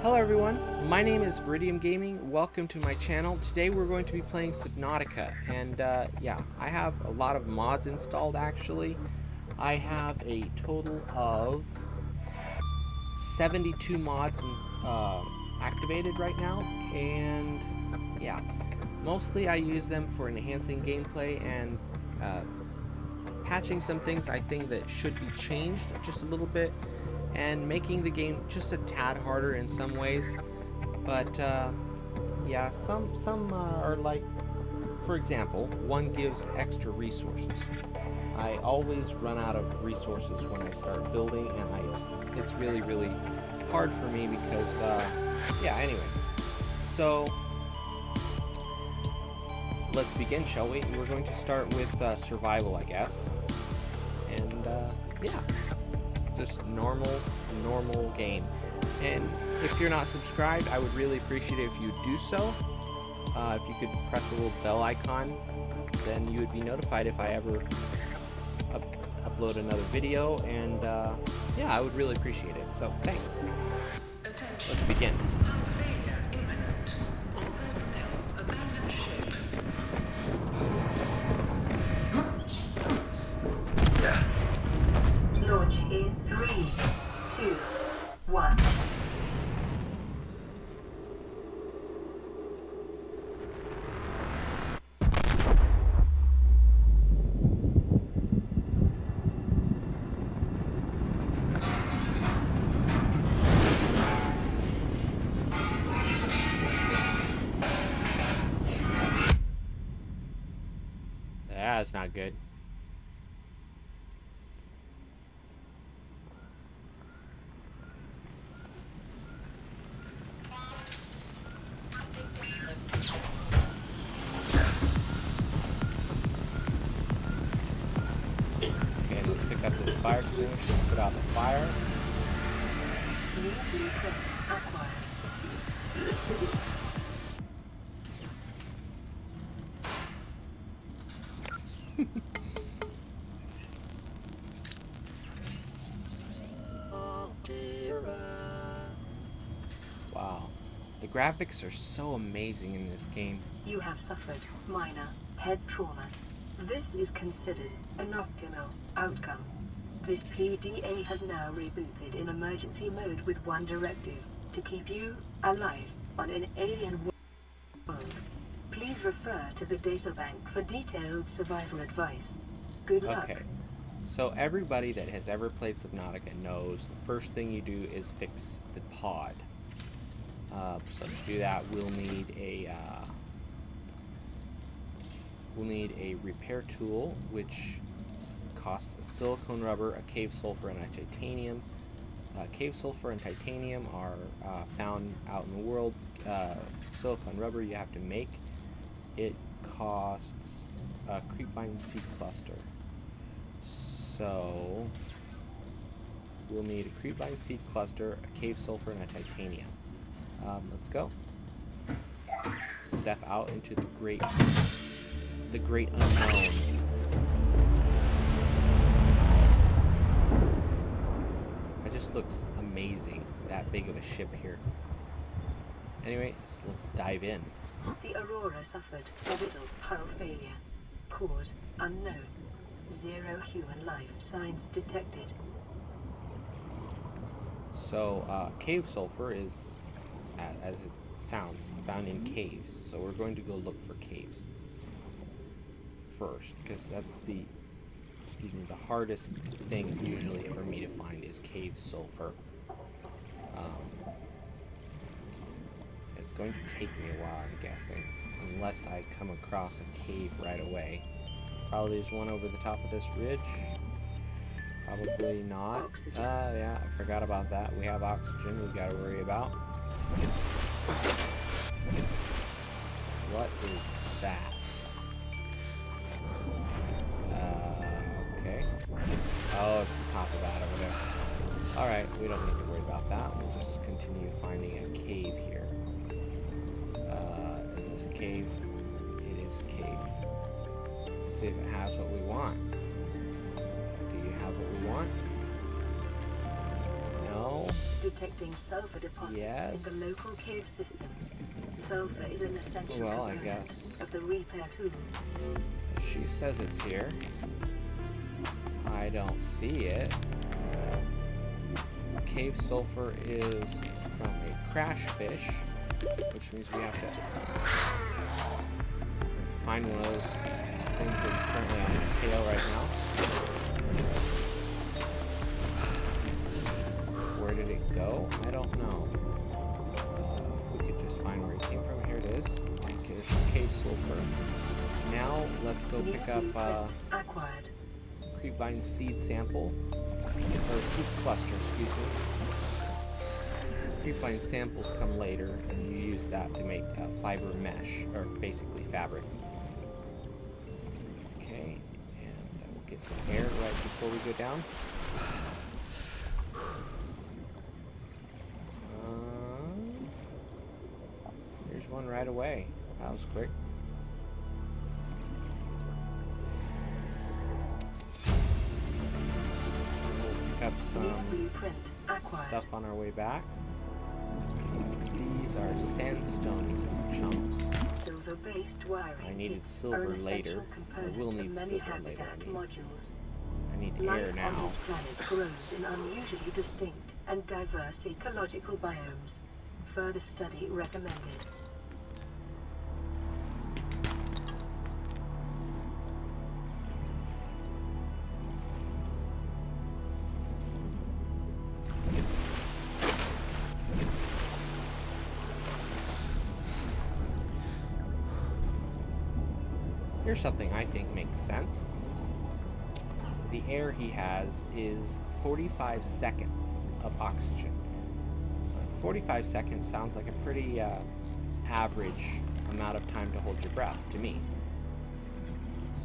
Hello everyone, my name is Viridium Gaming. Welcome to my channel. Today we're going to be playing Subnautica, and yeah, I have a lot of mods installed actually. I have a total of 72 mods activated right now, and yeah, mostly I use them for enhancing gameplay and patching some things I think that should be changed just a little bit, and making the game just a tad harder in some ways. But yeah, some are like, for example, one gives extra resources. I always run out of resources when I start building, and it's really hard for me because yeah, anyway. So let's begin, shall we? We're going to start with survival, I guess. And yeah, just normal game. And if you're not subscribed, I would really appreciate it if you do so. If you could press the little bell icon, then you would be notified if I ever upload another video, and yeah, I would really appreciate it. So thanks. Let's begin. Failure imminent. All personnel abandon ship. Launch in 3, 2, 1. That's not good. Okay, let's pick up this fire extinguisher, put out the fire. New blueprint acquired. Wow, the graphics are so amazing in this game. You have suffered minor head trauma. This is considered an optimal outcome. This PDA has now rebooted in emergency mode with one directive: to keep you alive on an alien world. Please refer to the databank for detailed survival advice. Good luck. Okay, so everybody that has ever played Subnautica knows the first thing you do is fix the pod. So to do that, we'll need a repair tool, which costs a silicone rubber, a cave sulfur, and a titanium. Cave sulfur and titanium are found out in the world. Silicone rubber you have to make. It costs a creepvine seed cluster. So we'll need a creepvine seed cluster, a cave sulfur, and a titanium. Let's go. Step out into the great unknown. It just looks amazing, that big of a ship here. Anyway, so let's dive in. The Aurora suffered orbital hull failure. Cause unknown. 0 human life signs detected. So, cave sulfur is, as it sounds, found in caves. So we're going to go look for caves first, because that's the hardest thing usually for me to find is cave sulfur. It's going to take me a while, I'm guessing, unless I come across a cave right away. Probably there's one over the top of this ridge. Probably not. Oxygen. Yeah, I forgot about that. We have oxygen we've got to worry about. What is that? Okay. Oh, it's the top of that over there. Alright, we don't need to worry about that. We'll just continue finding a cave here. Is this a cave? It is a cave. Let's see if it has what we want. Do you have what we want? No. detecting sulfur deposits in the local cave systems. Sulfur is an essential component of the repair tool. She says it's here. I don't see it. Cave sulfur is from a crash fish, which means we have to find one of those things that's currently on my tail right now. Where did it go? I don't know. If we could just find where it came from. Here it is. Okay, there's some cave sulfur. Now let's go pick up creepvine seed sample, or seed cluster, excuse me. Creepvine samples come later, and you use that to make fiber mesh, or basically fabric. Okay, and we'll get some air right before we go down. Here's one right away. That was quick. Up some stuff on our way back. These are sandstone chunks. Silver-based wiring. I needed silver later. I will need silver later. I need air now. Life on this planet grows in unusually distinct and diverse ecological biomes. Further study recommended. Here's something I think makes sense. The air he has is 45 seconds of oxygen. 45 seconds sounds like a pretty average amount of time to hold your breath to me.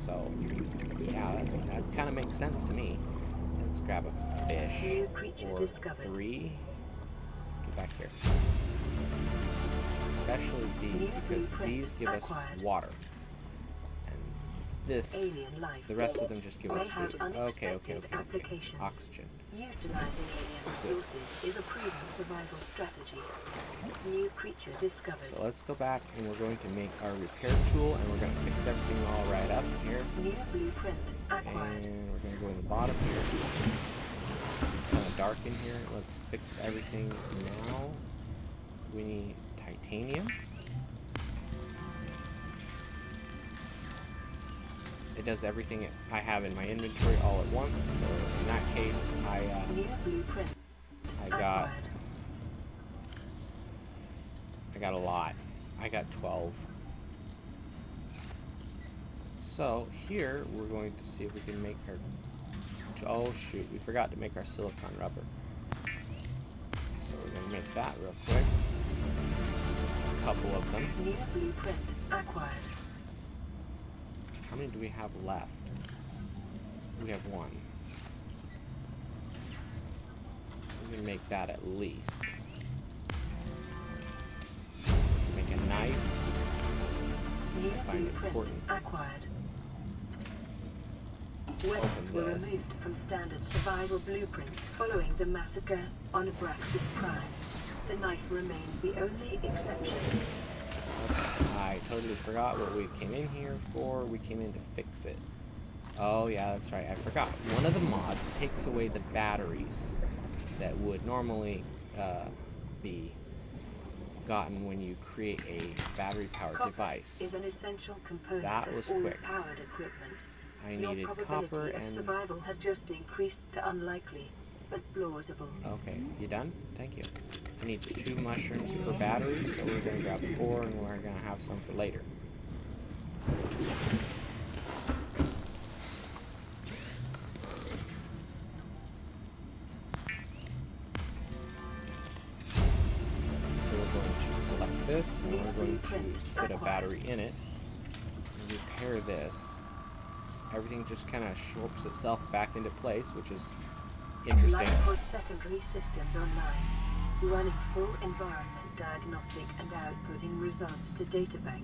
So, yeah, that kind of makes sense to me. Let's grab a fish. New creature or discovered. 3. Get back here. Especially these, because these give us water. This, the rest of them just give us food. Okay. Oxygen. Utilizing alien resources is a proven survival strategy. New creature discovered. So let's go back and we're going to make our repair tool and we're going to fix everything all right up here. New blueprint acquired. And we're going to go in the bottom here. It's kind of dark in here. Let's fix everything now. We need titanium. It does everything I have in my inventory all at once, so in that case, I got a lot. I got 12. So here we're going to see if we can make our. Oh shoot, we forgot to make our silicone rubber. So we're going to make that real quick. A couple of them. New blueprint acquired. How many do we have left? We have 1. We're gonna make that at least. Make a knife. Find it important. Acquired. Weapons were removed from standard survival blueprints following the massacre on Abraxas Prime. The knife remains the only exception. I totally forgot what we came in here for. We came in to fix it. Oh yeah, that's right. I forgot. One of the mods takes away the batteries that would normally be gotten when you create a battery-powered device. Is an essential component that of was all quick. powered equipment. I Your needed probability copper of and survival has just increased to unlikely, but plausible. Okay, you done? Thank you. I need 2 mushrooms per battery, so we're going to grab 4 and we're going to have some for later. So we're going to select this and we're going to put a battery in it and repair this. Everything just kind of shorps itself back into place, which is interesting. Lifepod secondary systems online. Running full environment diagnostic and outputting results to databank.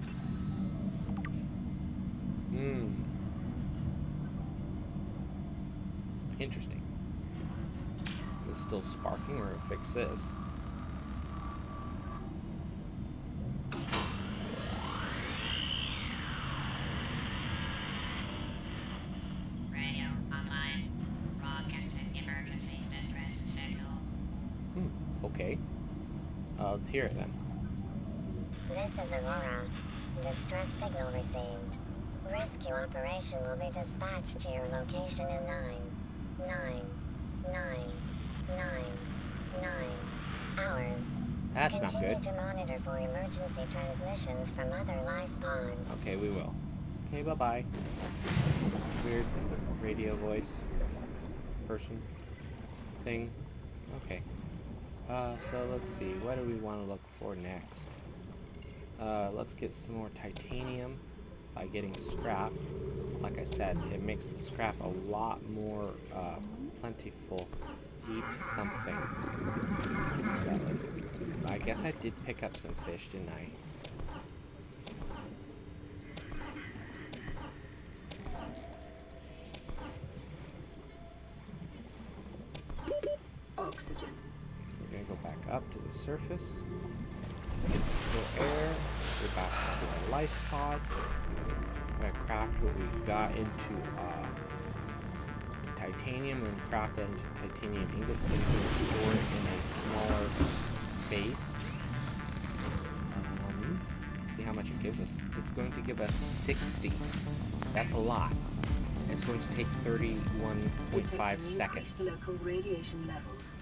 Interesting. It's still sparking. We're gonna fix this. Radio online. Broadcasting emergency distress signal. Okay. Let's hear it then. This is Aurora. Distress signal received. Rescue operation will be dispatched to your location in 9 hours. That's not Continue good. to monitor for emergency transmissions from other life pods. Okay, we will. Okay, bye-bye. Weird radio voice person thing. Okay. So let's see. What do we want to look for next? Let's get some more titanium by getting scrap. Like I said, it makes the scrap a lot more plentiful. Eat something. I guess I did pick up some fish, didn't I? Oxygen. We're gonna go back up to the surface. Go air. Go back to our life pod. We're gonna craft what we got into titanium and craft that into titanium ingots so we can store it in a smaller space. Let's see how much it gives us. It's going to give us 60. That's a lot. It's going to take 31.5 seconds. Detecting increased local radiation levels.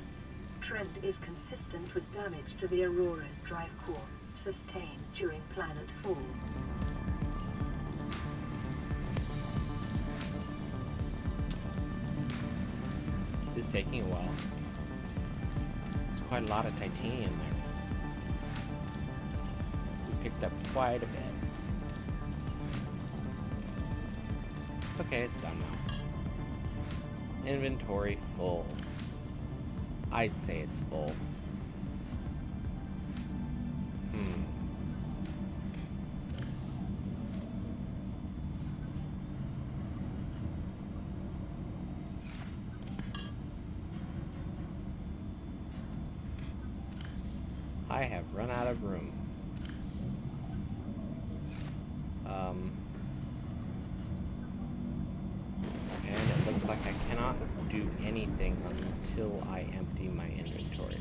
Trend is consistent with damage to the Aurora's drive core sustained during planet fall. It's taking a while. There's quite a lot of titanium there. We picked up quite a bit. Okay, it's done now. Inventory full. I'd say it's full. I have run out of room. And it looks like I cannot do anything until I empty my inventory.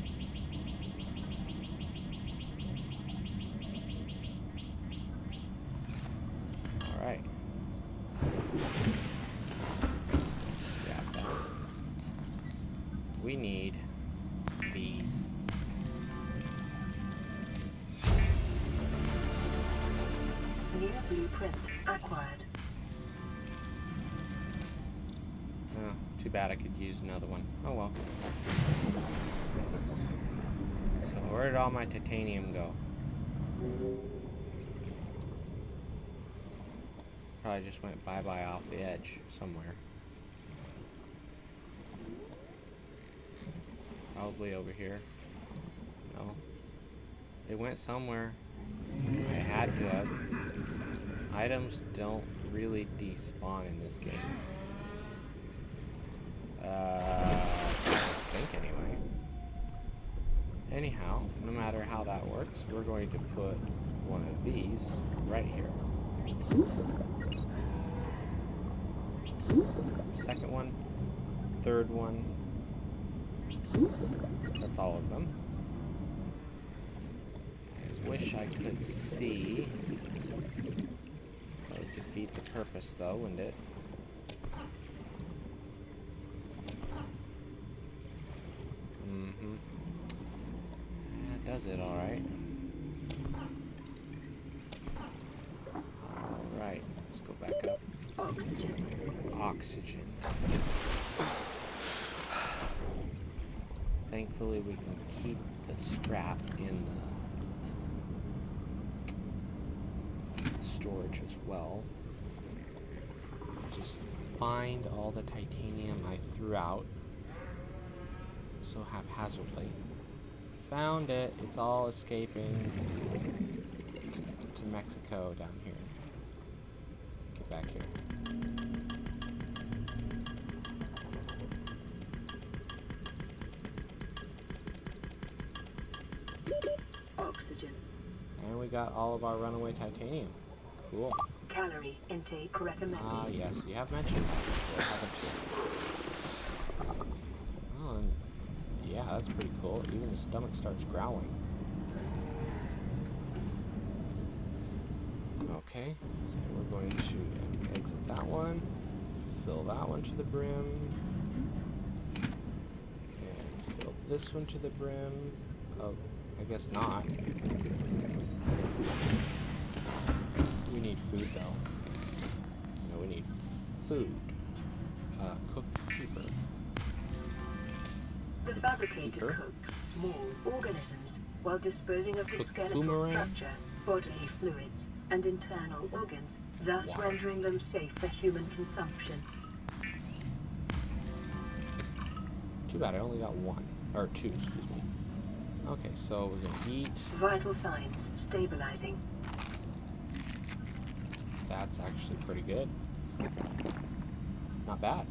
Alright. Yeah, that. We need these. New blueprint acquired. Oh, too bad I could use another one. Oh well. So where did all my titanium go? Probably just went bye-bye off the edge somewhere. Probably over here. No. It went somewhere. I had to have. Items don't really despawn in this game. I don't think anyway. Anyhow, no matter how that works, we're going to put one of these right here. Second one, third one. That's all of them. I wish I could see. That would defeat the purpose though, wouldn't it? That does it alright. Alright, let's go back up. Oxygen. Oxygen. Thankfully we can keep the scrap in the storage as well. Just find all the titanium I threw out so haphazardly. Found it. It's all escaping to Mexico down here. Get back here. Oxygen. And we got all of our runaway titanium. Cool. Calorie intake recommended. Ah, yes, you have mentioned that before, haven't you? Oh, and yeah, that's pretty cool. Even the stomach starts growling. Okay, and we're going to exit that one, fill that one to the brim, and fill this one to the brim. Oh, I guess not. We need food though. No, we need food. Cooked keeper. The fabricator Keeper. cooks small organisms while disposing of the Cooked skeletal boomerang. structure, bodily fluids, and internal organs, thus Wow. rendering them safe for human consumption. Too bad I only got one. Or two, excuse me. Okay, so we're gonna eat. Vital signs stabilizing. That's actually pretty good. Not bad.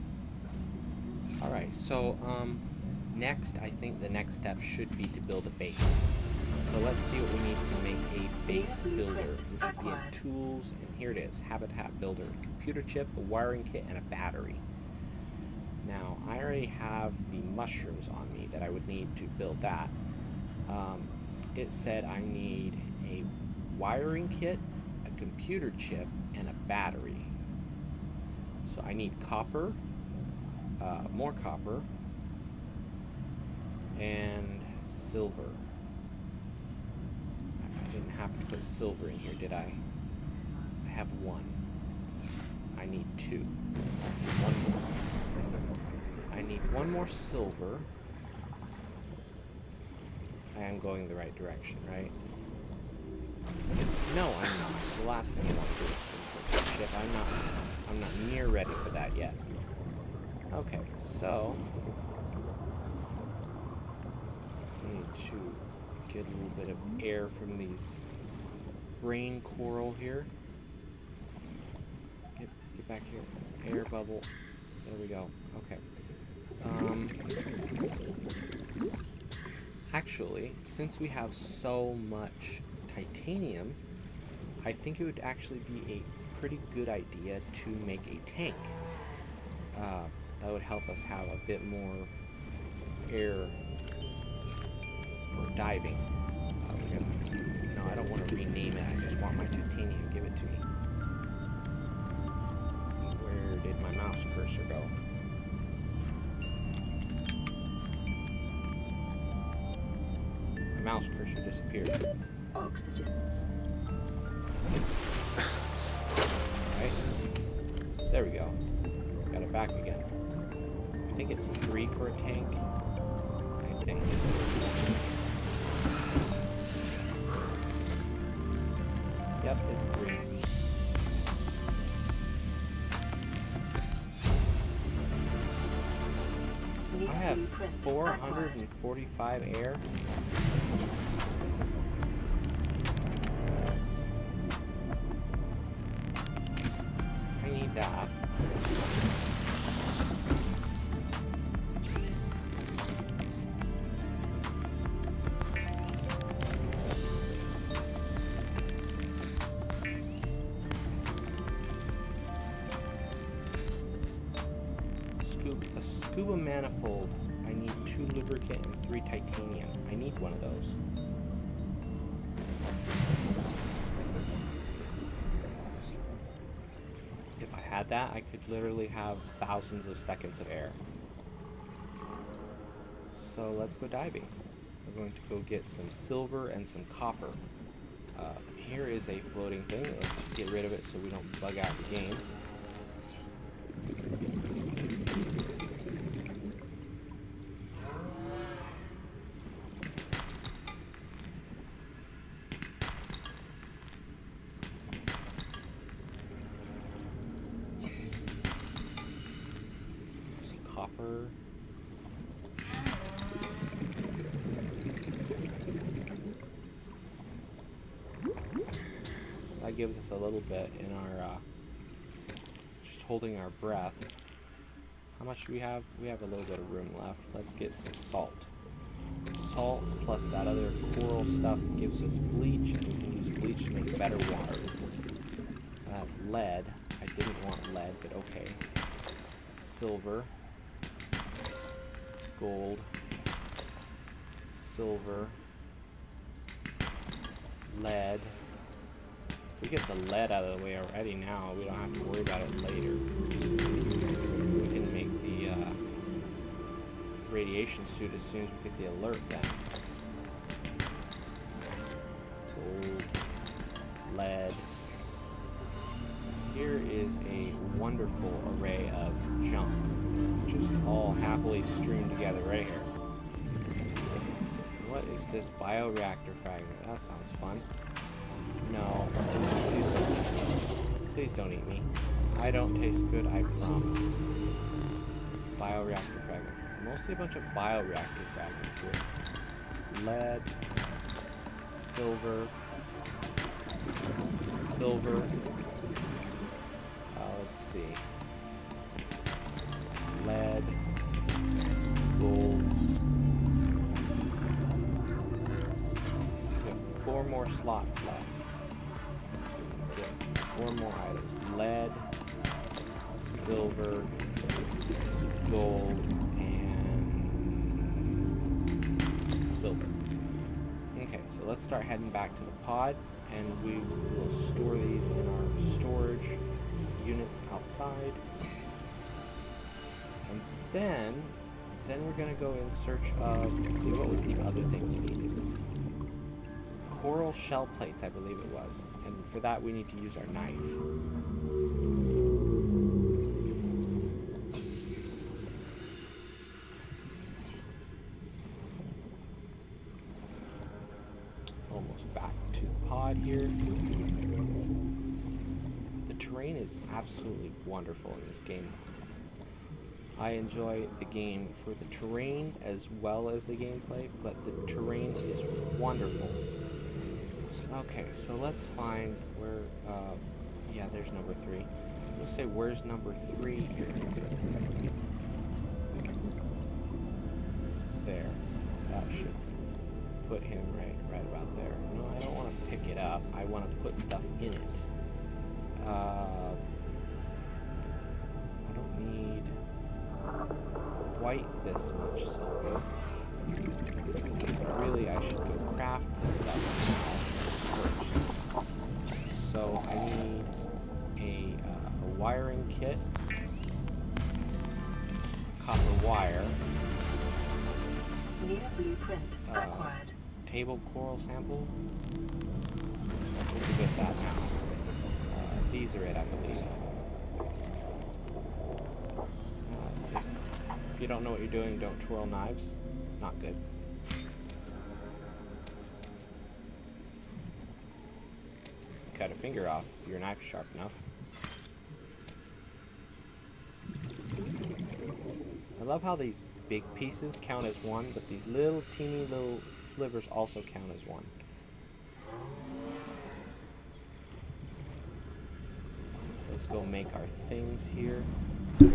Alright, so next I think the next step should be to build a base. So let's see what we need to make a base builder. We should be in tools, and here it is, habitat builder, a computer chip, a wiring kit, and a battery. Now I already have the mushrooms on me that I would need to build that. It said I need a wiring kit, a computer chip, and a battery. So I need copper, more copper, and silver. I didn't have to put silver in here, did I? I have one. I need two. One more. I need one more silver. I am going the right direction, right? No, I'm not. The last thing I want to do is some shit. I'm not near ready for that yet. Okay, so I need to get a little bit of air from these brain coral here. Get back here. Air bubble. There we go. Okay. Actually, since we have so much titanium, I think it would actually be a pretty good idea to make a tank. That would help us have a bit more air for diving. No, I don't want to rename it. I just want my titanium. Give it to me. Where did my mouse cursor go? My mouse cursor disappeared. Oxygen. Right? There we go. Got it back again. I think it's 3 for a tank. I think. Yep, it's 3. I have 445 air. I need that. A scuba manifold. I need 2 lubricant and 3 titanium. I need one of those. If I had that, I could literally have thousands of seconds of air. So let's go diving. We're going to go get some silver and some copper. Here is a floating thing. Let's get rid of it so we don't bug out the game. Copper. That gives us a little bit in our, just holding our breath. How much do we have? We have a little bit of room left. Let's get some salt. salt plus that other coral stuff gives us bleach, and we can use bleach to make better water. Lead. I didn't want lead, but okay. Silver. Gold. Silver. Lead. If we get the lead out of the way already now, we don't have to worry about it later. We can make the radiation suit as soon as we get the alert then. Gold. Lead. Here is a wonderful array of junk, just all happily strewn together right here. What is this bioreactor fragment? That sounds fun. No, please don't eat me. I don't taste good, I promise. Bioreactor fragment. Mostly a bunch of bioreactor fragments here. Lead, silver, silver. Let's see. Lead, gold. We have 4 more slots left. Okay, 4 more items. Lead, silver, gold, and silver. Okay, so let's start heading back to the pod, and we will store these in our storage units outside, and then we're gonna go in search of, let's see, what was the other thing we needed? Coral shell plates, I believe it was, and for that we need to use our knife. Almost back to the pod here. The terrain is absolutely wonderful in this game. I enjoy the game for the terrain as well as the gameplay, but the terrain is wonderful. Okay, so let's find where, yeah, there's number 3. Let's say, where's number 3 here? There. That should put him right about there. No, I don't want to pick it up. I want to put stuff in it. I don't need quite this much silver. Really, I should go craft the stuff first. So I need a wiring kit, copper wire, New blueprint acquired. table coral sample. We'll get that now. These are it, I believe. If you don't know what you're doing, don't twirl knives. It's not good. Cut a finger off if your knife is sharp enough. I love how these big pieces count as 1, but these little teeny little slivers also count as 1. So let's go make our things here. Oh,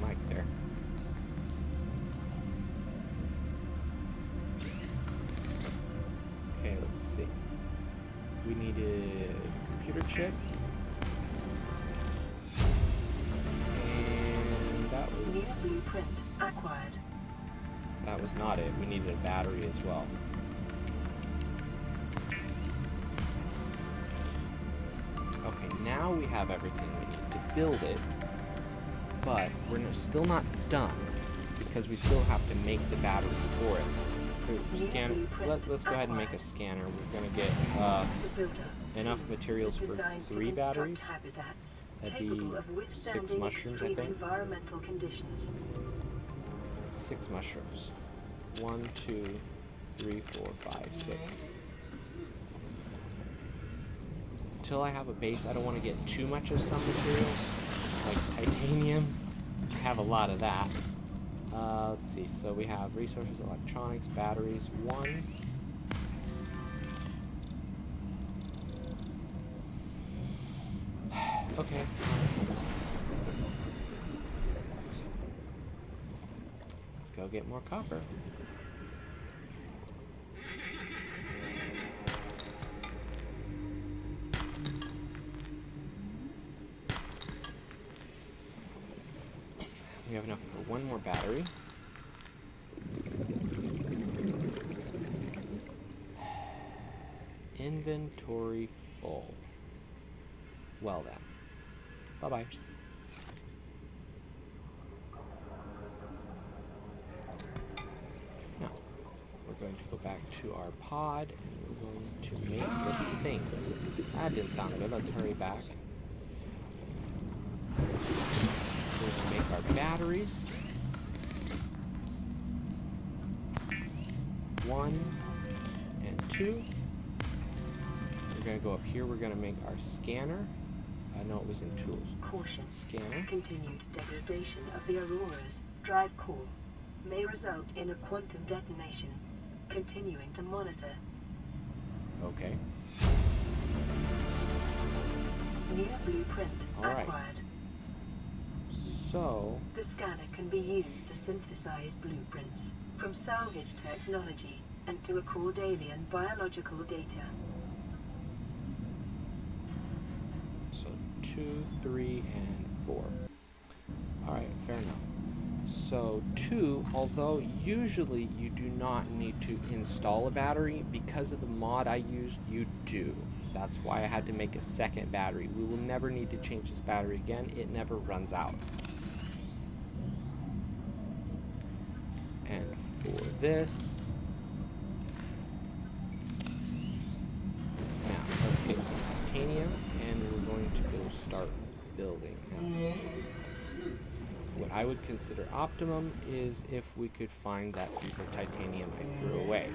my mic there. Okay, let's see. We needed a computer chip. And that was... New blueprint acquired. That was not it. We needed a battery as well. Okay, now we have everything we need to build it, but we're still not done because we still have to make the battery for it. Let's go ahead and make a scanner. We're going to get enough materials for 3 batteries. That'd be 6 mushrooms, I think. 6 mushrooms. 1, 2, 3, 4, 5, 6. Until I have a base, I don't want to get too much of some materials, like titanium. I have a lot of that. Let's see, so we have resources, electronics, batteries, 1. Okay. Let's go get more copper. We have enough for one more battery. Inventory full. Well then. Bye-bye. Now, we're going to go back to our pod and we're going to make the things. That didn't sound good. Let's hurry back. We're going to make our batteries. 1 and 2. We're going to go up here. We're going to make our scanner. No, it was in tools. Caution. Scanner. Continued degradation of the Aurora's drive core may result in a quantum detonation. Continuing to monitor. Okay. New blueprint Alright. acquired. So, The scanner can be used to synthesize blueprints from salvage technology and to record alien biological data. so 2, 3, and 4. Alright, fair enough. So 2, although usually you do not need to install a battery, because of the mod I used, you do. That's why I had to make a second battery. We will never need to change this battery again. It never runs out. And for this, now let's get some titanium and we're going to go start building. Now, what I would consider optimum is if we could find that piece of titanium I threw away.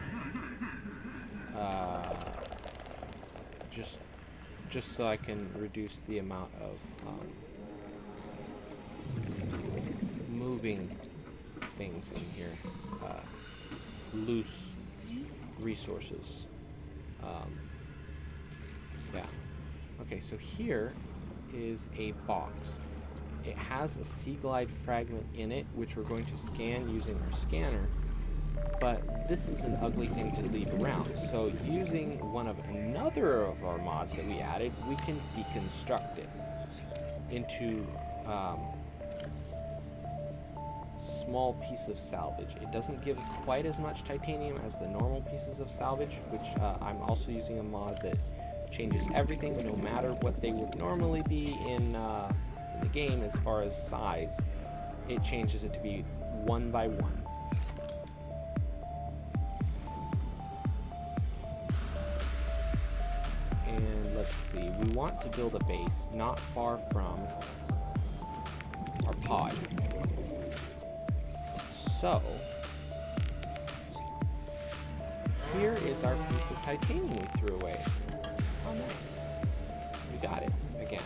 Just so I can reduce the amount of moving things in here, loose resources. Yeah. Okay, so here is a box. It has a Seaglide fragment in it, which we're going to scan using our scanner, but this is an ugly thing to leave around. So using another of our mods that we added, we can deconstruct it into small piece of salvage. It doesn't give quite as much titanium as the normal pieces of salvage, which I'm also using a mod that changes everything, no matter what they would normally be in the game as far as size. It changes it to be 1 by 1. And let's see, we want to build a base not far from our pod. So, here is our piece of titanium we threw away. Oh, nice. We got it again.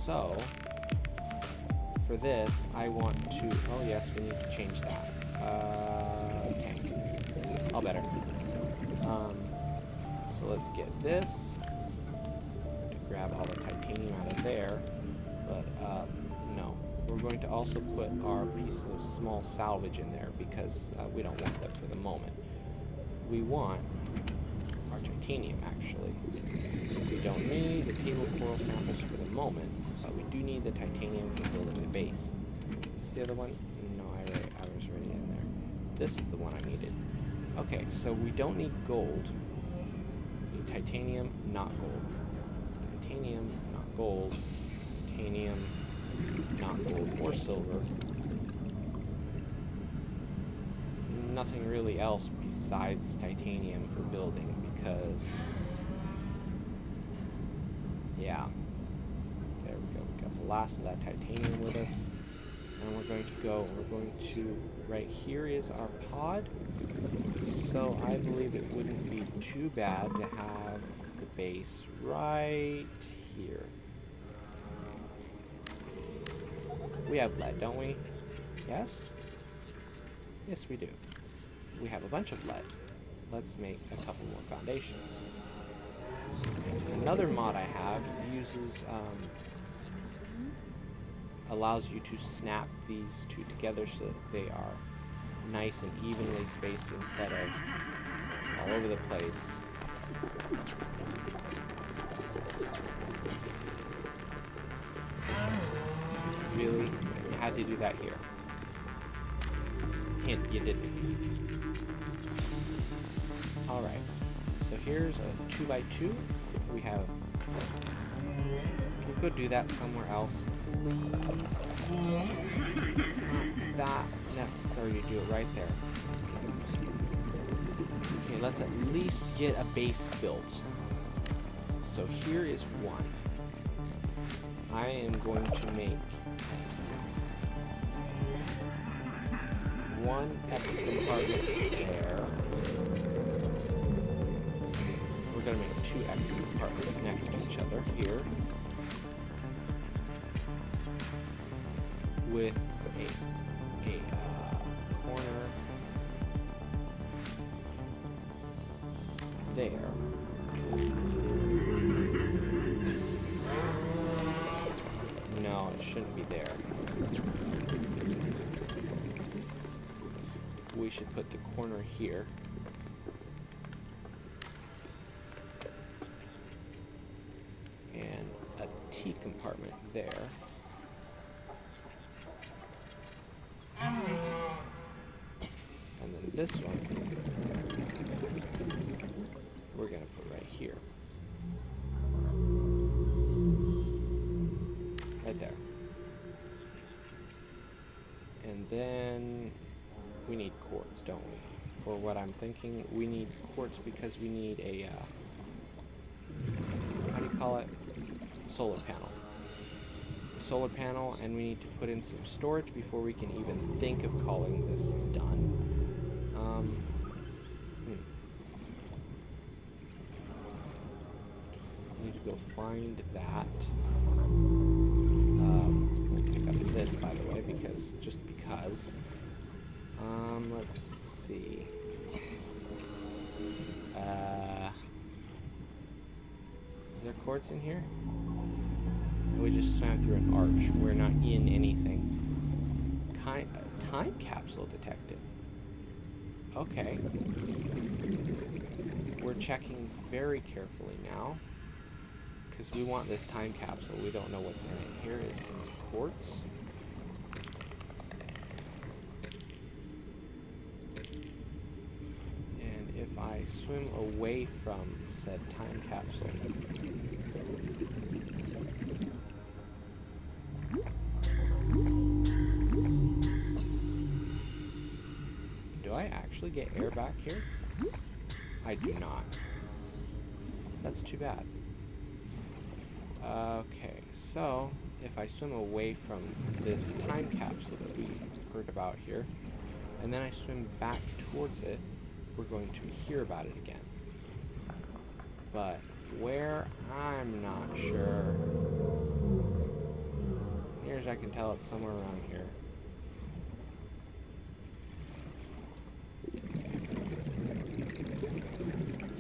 So, for this, I want to... Oh, yes, we need to change that. Tank. All better. So let's get this. To grab all the titanium out of there. But, no. We're going to also put our piece of small salvage in there because we don't want that for the moment. We want our titanium, actually. We don't need the table coral samples for the moment, but we do need the titanium for building the base. Is this the other one? No, I was already in there. This is the one I needed. Okay, so we don't need gold. We need titanium, not gold. Titanium, not gold. Titanium, not gold or silver. Nothing really else besides titanium for building because, yeah, there we go. We got the last of that titanium with us, and we're going to right here is our pod. So I believe it wouldn't be too bad to have the base right here. We have lead, don't we? Yes? Yes, we do. We have a bunch of lead. Let's make a couple more foundations. Another mod I have uses allows you to snap these two together so that they are nice and evenly spaced instead of all over the place. Really? You had to do that here. Hint, you didn't. Alright, so here's a 2x2. We have... We'll go do that somewhere else, please. It's not that necessary to do it right there. Okay, let's at least get a base built. So here is one. I am going to make one X compartment there. We're going to make two X compartments next to each other here. With a corner there. No, it shouldn't be there. We should put the corner here. And a T compartment there. And then this one, we're going to put right here. Right there. And then we need quartz, don't we? For what I'm thinking, we need quartz because we need a, how do you call it? Solar panel. Solar panel, and we need to put in some storage before we can even think of calling this done. I need to go find that. We'll pick up this, by the way, because just because. Let's see. Is there quartz in here? We just swam through an arch. We're not in anything. Time capsule detected. Okay. We're checking very carefully now. Because we want this time capsule. We don't know what's in it. Here is some quartz. And if I swim away from said time capsule, do I actually get air back here? I do not. That's too bad. Okay, so if I swim away from this time capsule that we heard about here, and then I swim back towards it, we're going to hear about it again. But where? I'm not sure. Near as I can tell, it's somewhere around here.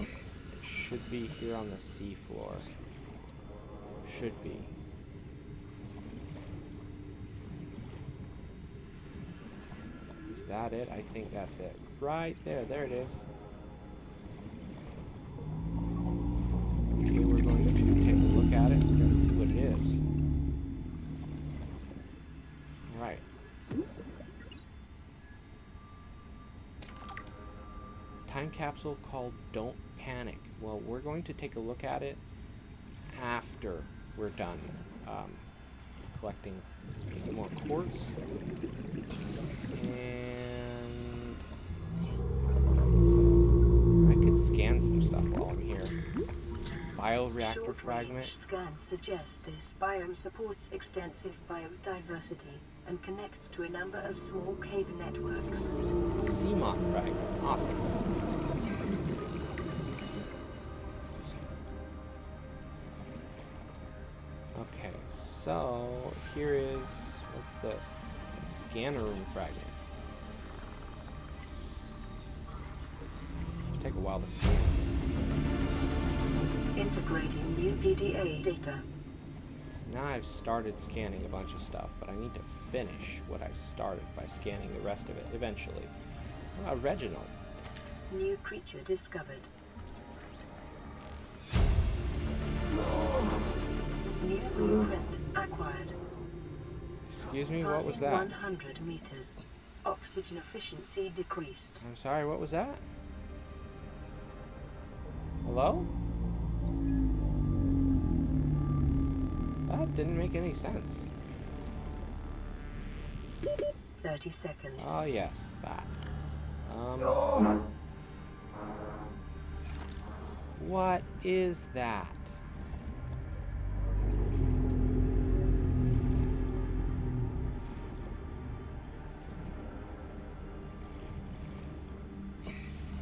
It should be here on the seafloor. Should be. Is that it? I think that's it. Right there. There it is. Okay, we're going to take a look at it. We're going to see what it is. Alright. Time capsule called Don't Panic. Well, we're going to take a look at it after we're done collecting some more quartz. And I could scan some stuff while I'm here. Bioreactor fragment. Scans suggest this biome supports extensive biodiversity and connects to a number of small cave networks. Seamot fragment. Awesome. Okay, so here is, what's this? Scanner room fragment. It'll take a while to scan. Integrating new PDA data. Now I've started scanning a bunch of stuff, but I need to finish what I started by scanning the rest of it eventually. Reginald. New creature discovered. New blueprint acquired. Excuse me, what was Passing that? 100 meters. Oxygen efficiency decreased. I'm sorry, what was that? Hello? That didn't make any sense. 30 seconds. Oh yes, that. What is that?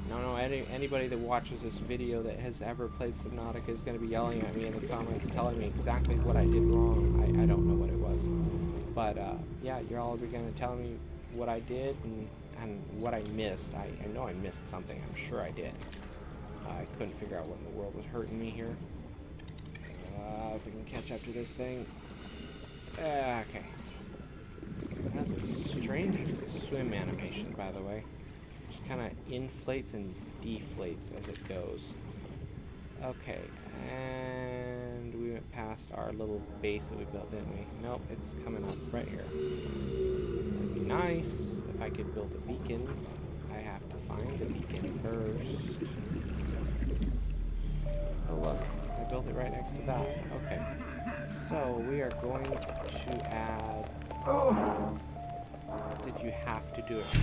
No, anybody that watches this video that has ever played Subnautica is going to be yelling at me in the comments, telling me exactly what I did wrong. I don't know what it was. But, yeah, you're all going to tell me what I did and what I missed. I know I missed something. I'm sure I did. I couldn't figure out what in the world was hurting me here. If we can catch up to this thing. Okay. It has a strange swim animation, by the way. Just kind of inflates and deflates as it goes. Okay, and we went past our little base that we built, didn't we? Nope, it's coming up right here. It'd be nice if I could build a beacon. I have to find the beacon first. Oh look, I built it right next to that. Okay, so we are going to add... Did you have to do it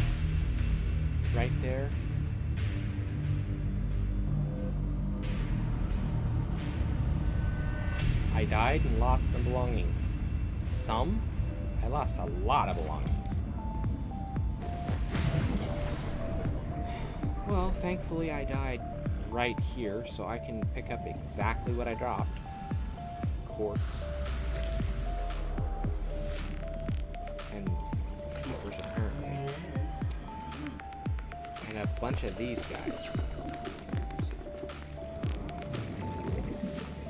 right there? I died and lost some belongings. Some? I lost a lot of belongings. Well, thankfully I died right here, so I can pick up exactly what I dropped. Quartz. And peepers, apparently. And a bunch of these guys.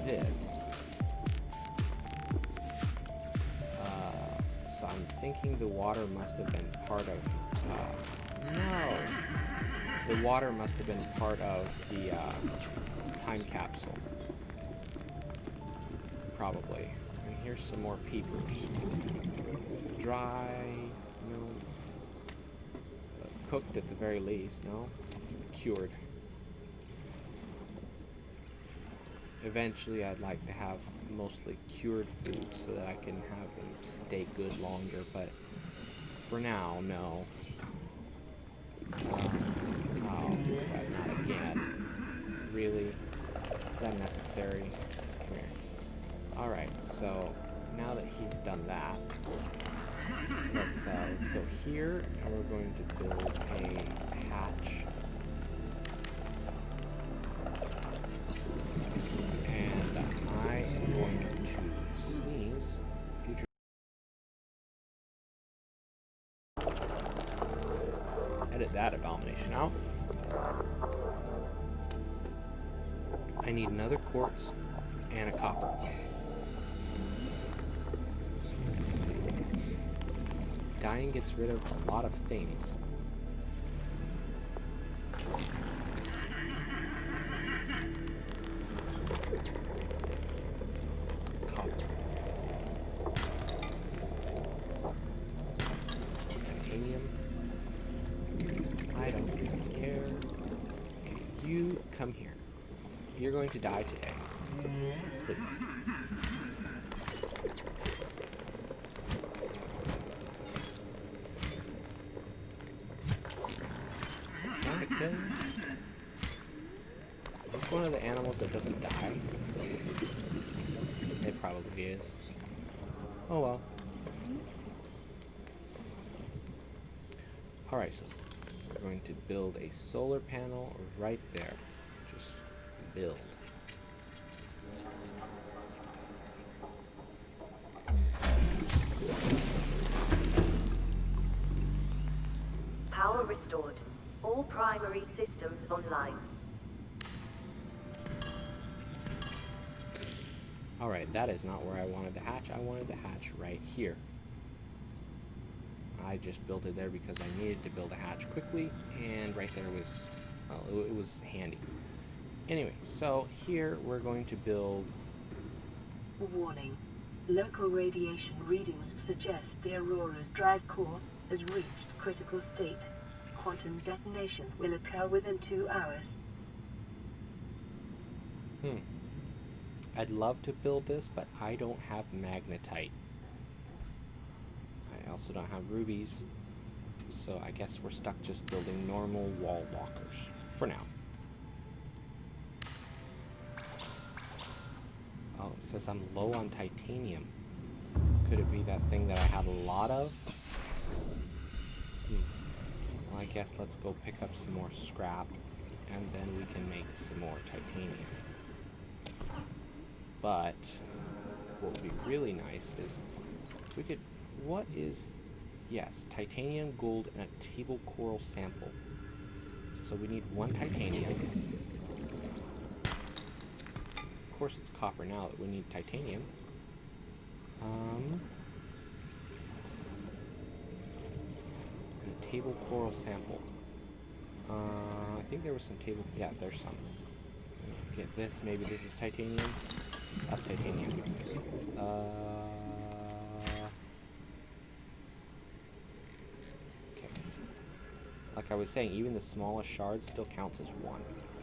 This. So I'm thinking the water must have been part of... no! The water must have been part of the time capsule. Probably. And here's some more peepers. Dry, no. Cooked at the very least, no? Cured. Eventually I'd like to have mostly cured food so that I can have them stay good longer, but for now, no. Oh, but not again. Really? Is that necessary? Come here. Alright, so now that he's done that, let's go here, and we're going to build a hatch. And I am going to sneeze. Future. Edit that abomination out. I need another quartz and a copper. Dying gets rid of a lot of things. Copper. Titanium. I don't really care. Okay, you come here. You're going to die today. Please. Can I kill you? Is this one of the animals that doesn't die? It probably is. Oh well. Alright, so we're going to build a solar panel right there. Just build. Power restored. All primary systems online. Alright, that is not where I wanted the hatch. I wanted the hatch right here. I just built it there because I needed to build a hatch quickly, and right there was, well, it was handy. Anyway, so here we're going to build... Warning. Local radiation readings suggest the Aurora's drive core has reached critical state. Quantum detonation will occur within 2 hours. I'd love to build this, but I don't have magnetite. I also don't have rubies, so I guess we're stuck just building normal wall lockers for now. Oh, it says I'm low on titanium. Could it be that thing that I have a lot of? Well, I guess let's go pick up some more scrap, and then we can make some more titanium. But what would be really nice is if we could... What is... Yes, titanium, gold, and a table coral sample. So we need 1 titanium. Of course it's copper now that we need titanium. And a table coral sample. I think there was some table... Yeah, there's some. Get this. Maybe this is titanium. That's titanium. Okay. Like I was saying, even the smallest shard still counts as 1.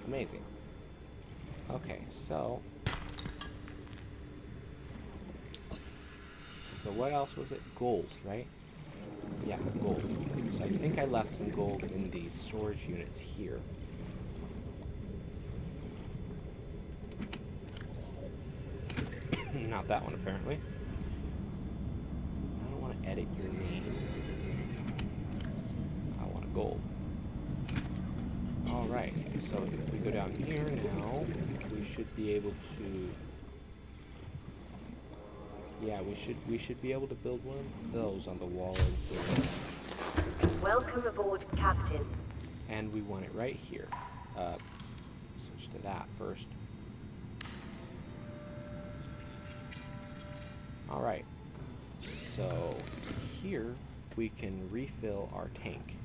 Amazing. Okay, so what else was it? Gold, right? Yeah, gold. So I think I left some gold in these storage units here. Not that one, apparently. I don't want to edit your name. I want a gold. Alright, so if we go down here now, we should be able to... Yeah, we should be able to build one of those on the wall in here. Welcome aboard, Captain. And we want it right here. Switch to that first. Alright, so here we can refill our tank.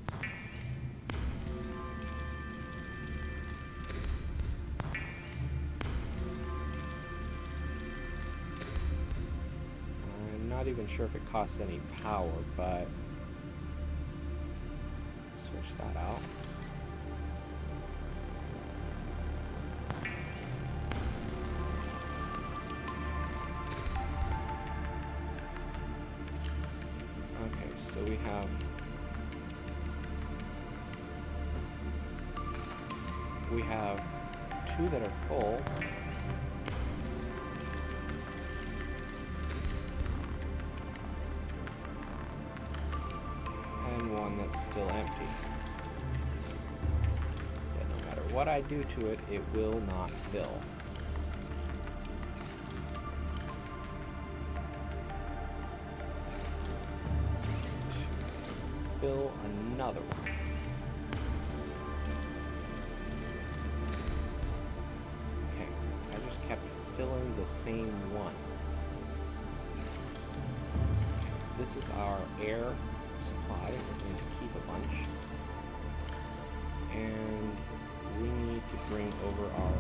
I'm not even sure if it costs any power, but switch that out. So we have 2 that are full. And 1 that's still empty. But no matter what I do to it, it will not fill. Fill another one. Okay, I just kept filling the same one. Okay, this is our air supply. We're going to keep a bunch. And we need to bring over our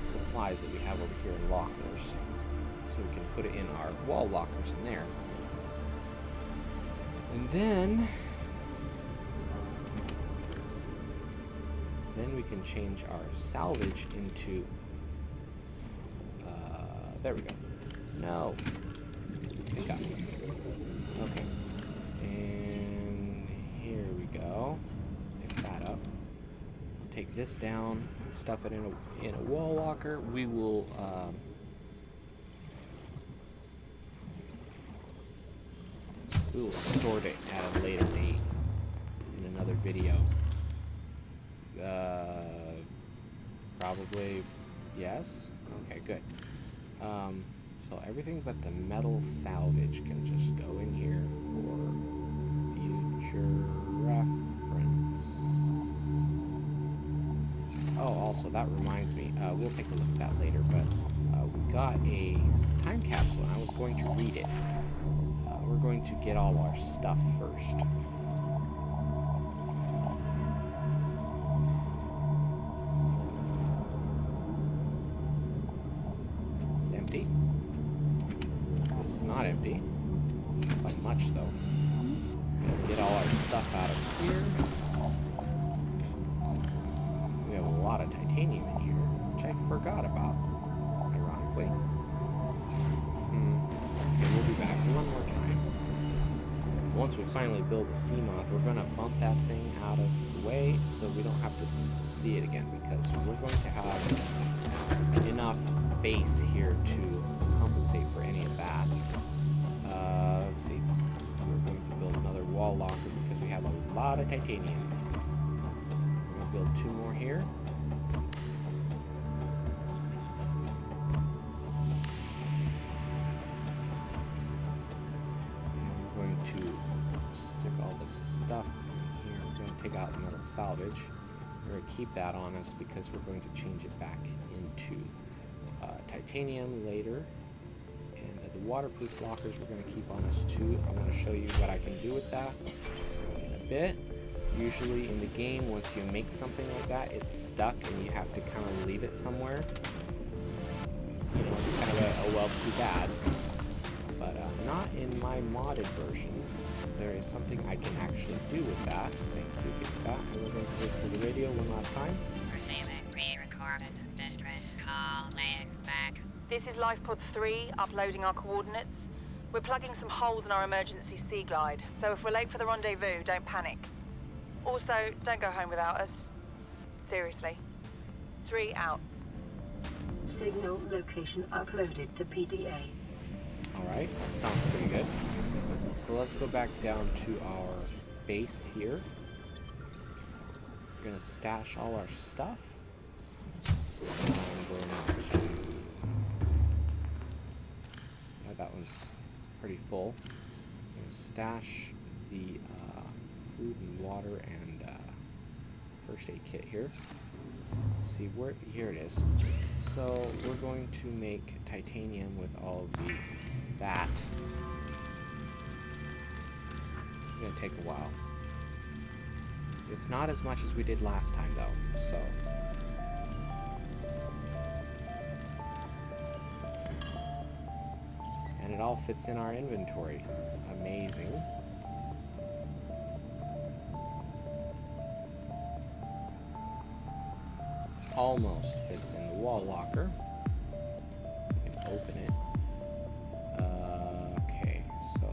supplies that we have over here in lockers. So we can put it in our wall lockers in there. And then we can change our salvage into, there we go. No. Pick up. Okay. And here we go. Pick that up. We'll take this down, stuff it in a wall locker. We will, we will sort it at a later date in another video. Probably yes. Okay, good. So everything but the metal salvage can just go in here for future reference. Oh, Also, that reminds me, we'll take a look at that later, but we got a time capsule, and I was going to read it. We're going to get all our stuff first. It's empty. This is not empty. By much, though. Get all our stuff out of here. We have a lot of titanium in here, which I forgot about, ironically. Okay, we'll be back one more time. Once we finally build the sea moth, we're going to bump that thing out of the way so we don't have to see it again, because we're going to have enough base here to compensate for any of that. Let's see. We're going to build another wall locker because we have a lot of titanium. We're going to build 2 more here. And we're going to stick all this stuff in here. We're going to take out metal salvage. We're going to keep that on us because we're going to change it back into titanium later. And the waterproof lockers we're going to keep on us too. I want to show you what I can do with that in a bit. Usually in the game, once you make something like that, it's stuck and you have to kind of leave it somewhere. You know, it's kind of a well, too bad. But not in my modded version. There is something I can actually do with that. Thank you, get that. And we're going to listen to the radio one last time. Receiving pre-recorded distress call laying back. This is LifePod 3, uploading our coordinates. We're plugging some holes in our emergency Seaglide, so if we're late for the rendezvous, don't panic. Also, don't go home without us. Seriously. 3 out. Signal location uploaded to PDA. Alright, sounds pretty good. So let's go back down to our base here. We're going to stash all our stuff. And we're going to... Yeah, that one's pretty full. I'm going to stash the food and water and first aid kit here. Let's see, where, here it is. So we're going to make titanium with all of that. It's going to take a while. It's not as much as we did last time though, so. And it all fits in our inventory. Amazing. Almost fits in the wall locker. You can open it. Okay, so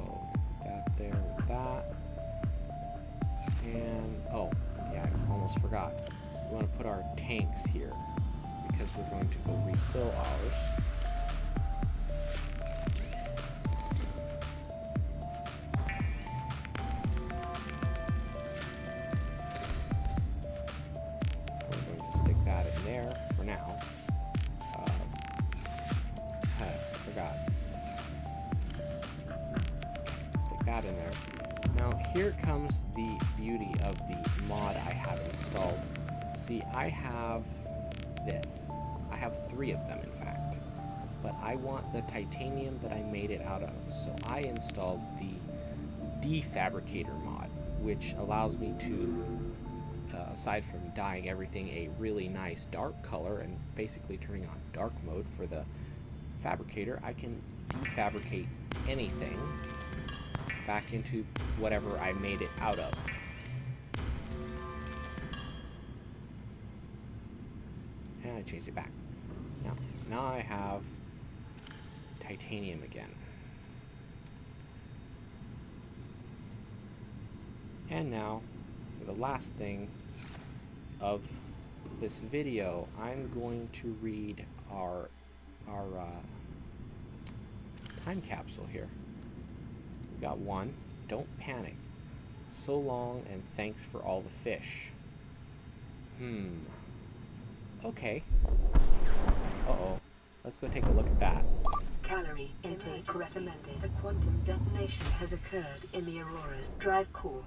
that there with that. And, oh, yeah, I almost forgot. We want to put our tanks here because we're going to go refill ours. In there. Now here comes the beauty of the mod I have installed. See, I have this. I have 3 of them in fact. But I want the titanium that I made it out of. So I installed the Defabricator mod, which allows me to, aside from dyeing everything a really nice dark color and basically turning on dark mode for the fabricator, I can defabricate anything back into whatever I made it out of. And I changed it back. Now I have titanium again. And now, for the last thing of this video, I'm going to read our time capsule here. Got 1. Don't panic. So long and thanks for all the fish. Okay. Uh-oh. Let's go take a look at that. Calorie intake recommended. A quantum detonation has occurred in the Aurora's drive core.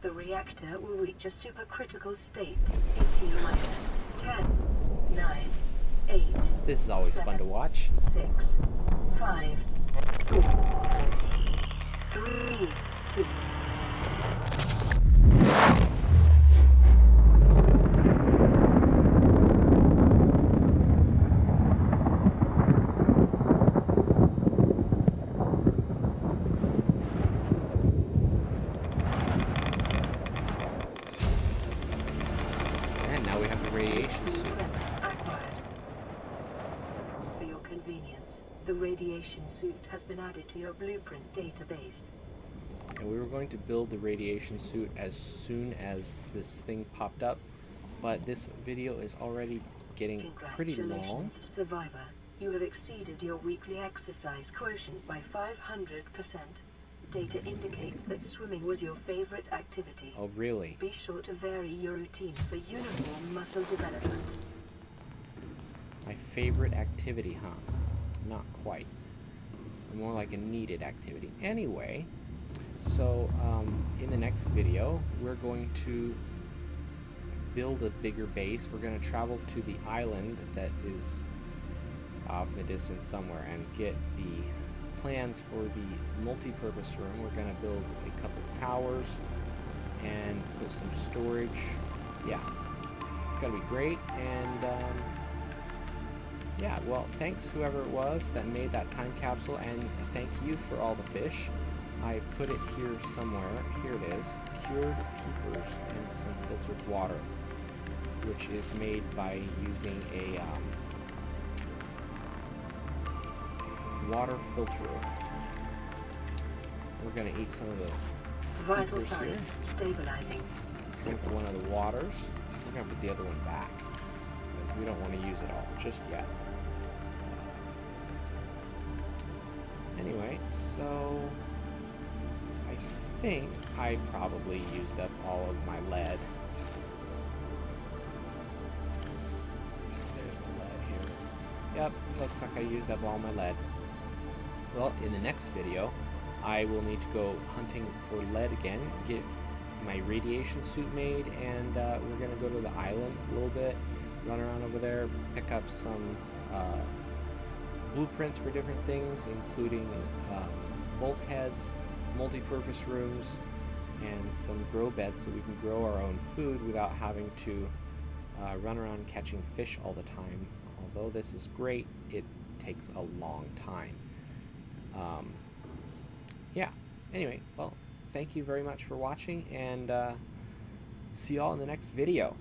The reactor will reach a supercritical state in T-10, 9, 8, This is always fun to watch. 6, 5, 4, 3, 2. And now we have the radiation suit. Blueprint acquired. For your convenience, the radiation suit has been added to your blueprint database. And we were going to build the radiation suit as soon as this thing popped up, but this video is already getting pretty long. Congratulations, survivor. You have exceeded your weekly exercise quotient by 500%. Data indicates that swimming was your favorite activity. Oh, really? Be sure to vary your routine for uniform muscle development. My favorite activity, huh? Not quite. More like a needed activity. Anyway, so in the next video, we're going to build a bigger base. We're going to travel to the island that is off in the distance somewhere and get the plans for the multi-purpose room. We're going to build a couple towers and put some storage. Yeah, it's going to be great. And yeah, well, thanks whoever it was that made that time capsule, and thank you for all the fish. I put it here somewhere. Here it is. Cured keepers and some filtered water, which is made by using a water filterer. We're going to eat some of the Vital keepers signs here. stabilizing. Drink one of the waters. We're going to put the other one back because we don't want to use it all just yet. Anyway, so I think I probably used up all of my lead. There's my lead here. Yep, looks like I used up all my lead. Well, in the next video, I will need to go hunting for lead again, get my radiation suit made, and we're going to go to the island a little bit, run around over there, pick up some blueprints for different things, including bulkheads, multi-purpose rooms, and some grow beds so we can grow our own food without having to run around catching fish all the time. Although this is great, it takes a long time. Yeah, anyway, well, thank you very much for watching, and see y'all in the next video.